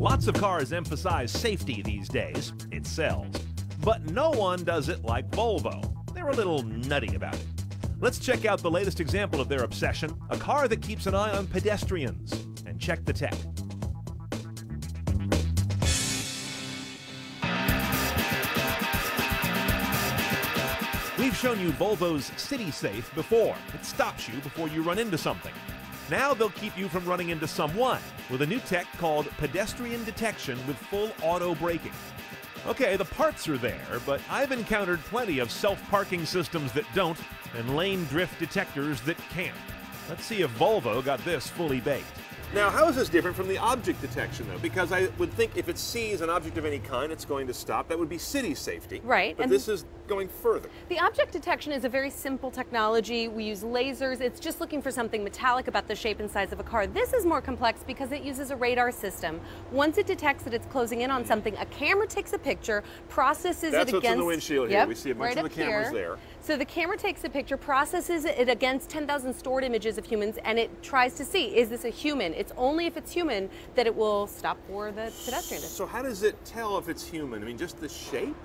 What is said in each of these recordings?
Lots of cars emphasize safety these days. It sells. But no one does it like Volvo. They're a little nutty about it. Let's check out the latest example of their obsession, a car that keeps an eye on pedestrians. And check the tech. We've shown you Volvo's City Safe before. It stops you before you run into something. Now they'll keep you from running into someone with a new tech called pedestrian detection with full auto braking. Okay, the parts are there, but I've encountered plenty of self-parking systems that don't and lane drift detectors that can't. Let's see if Volvo got this fully baked. Now, how is this different from the object detection, though? Because I would think if it sees an object of any kind, it's going to stop. That would be city safety. Right. But this is going further. The object detection is a very simple technology. We use lasers. It's just looking for something metallic about the shape and size of a car. This is more complex because it uses a radar system. Once it detects that it's closing in on something, a camera takes a picture, processes it against... That's what's in the windshield here. Yep, We see a bunch right of the cameras here. there. So the camera takes a picture, processes it against 10,000 stored images of humans, and it tries to see, is this a human? It's only if it's human that it will stop for the pedestrian. So how does it tell if it's human? I mean, just the shape?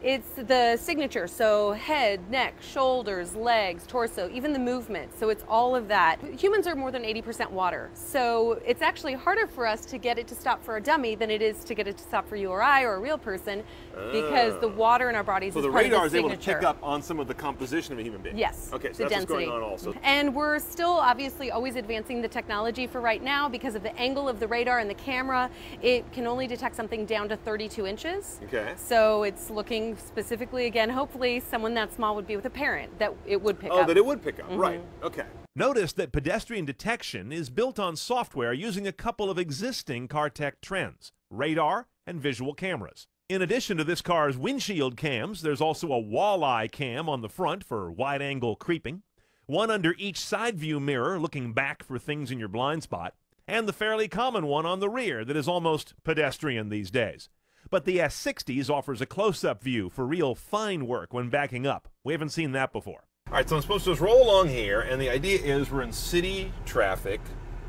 It's the signature, so head, neck, shoulders, legs, torso, even the movement. So it's all of that. Humans are more than 80% water, so it's actually harder for us to get it to stop for a dummy than it is to get it to stop for you or I or a real person, because the water in our bodies is part of the signature. So the radar is able to pick up on some of the composition of a human being? Yes. Okay, so the that's density. what's going on also. And we're still obviously always advancing the technology for right now because of the angle of the radar and the camera. It can only detect something down to 32 inches. Okay. So it's looking specifically, again, hopefully someone that small would be with a parent that it would pick up. Oh, that it would pick up, right, okay. Notice that pedestrian detection is built on software using a couple of existing car tech trends, radar and visual cameras. In addition to this car's windshield cams, there's also a walleye cam on the front for wide-angle creeping, one under each side view mirror looking back for things in your blind spot, and the fairly common one on the rear that is almost pedestrian these days. But the S60s offers a close-up view for real fine work when backing up. We haven't seen that before. All right, so I'm supposed to just roll along here, and the idea is we're in city traffic,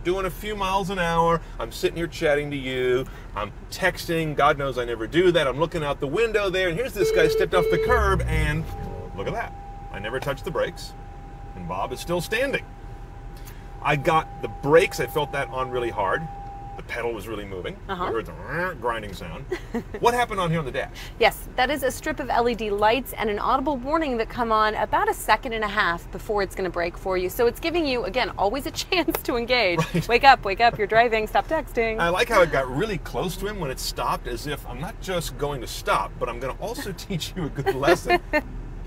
doing a few miles an hour. I'm sitting here chatting to you. I'm texting. God knows I never do that. I'm looking out the window there, and here's this guy stepped off the curb, and look at that. I never touched the brakes, and Bob is still standing. I got the brakes. I felt that on really hard. The pedal was really moving. I heard the grinding sound. What happened on here on the dash? Yes, that is a strip of LED lights and an audible warning that come on about a second and a half before it's going to brake for you. So it's giving you, again, always a chance to engage. Right. Wake up, you're driving, stop texting. I like how it got really close to him when it stopped, as if I'm not just going to stop, but I'm going to also teach you a good lesson.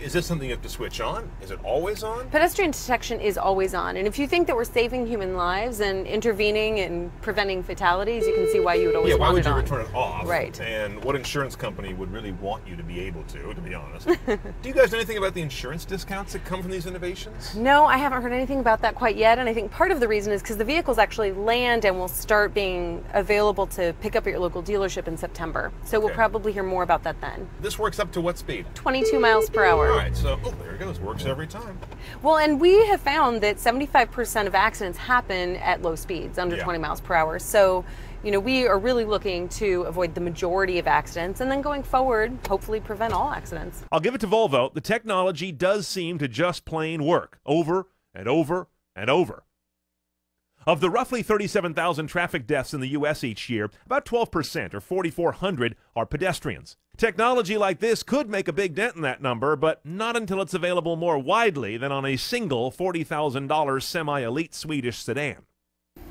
Is this something you have to switch on? Is it always on? Pedestrian detection is always on. And if you think that we're saving human lives and intervening and preventing fatalities, you can see why you would always want it on. Yeah, why would you turn it off? Right. And what insurance company would really want you to be able to be honest? Do you guys know anything about the insurance discounts that come from these innovations? No, I haven't heard anything about that quite yet. And I think part of the reason is because the vehicles actually land and will start being available to pick up at your local dealership in September. So we'll probably hear more about that then. This works up to what speed? 22 miles per hour. All right, so, there it goes. Works every time. Well, and we have found that 75% of accidents happen at low speeds, under 20 miles per hour. So, you know, we are really looking to avoid the majority of accidents and then going forward, hopefully prevent all accidents. I'll give it to Volvo. The technology does seem to just plain work over and over and over. Of the roughly 37,000 traffic deaths in the U.S. each year, about 12%, or 4,400, are pedestrians. Technology like this could make a big dent in that number, but not until it's available more widely than on a single $40,000 semi-elite Swedish sedan.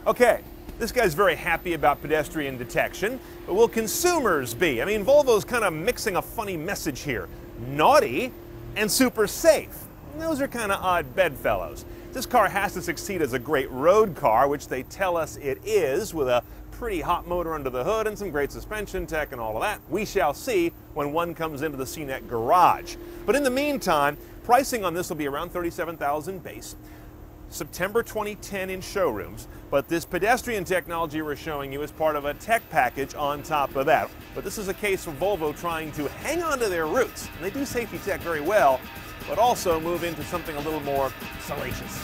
Okay, this guy's very happy about pedestrian detection, but will consumers be? I mean, Volvo's kind of mixing a funny message here. Naughty and super safe. Those are kind of odd bedfellows. This car has to succeed as a great road car, which they tell us it is, with a pretty hot motor under the hood and some great suspension tech and all of that. We shall see when one comes into the CNET garage. But in the meantime, pricing on this will be around $37,000 base. September 2010 in showrooms, but this pedestrian technology we're showing you is part of a tech package on top of that. But this is a case of Volvo trying to hang on to their roots, and they do safety tech very well, but also move into something a little more salacious.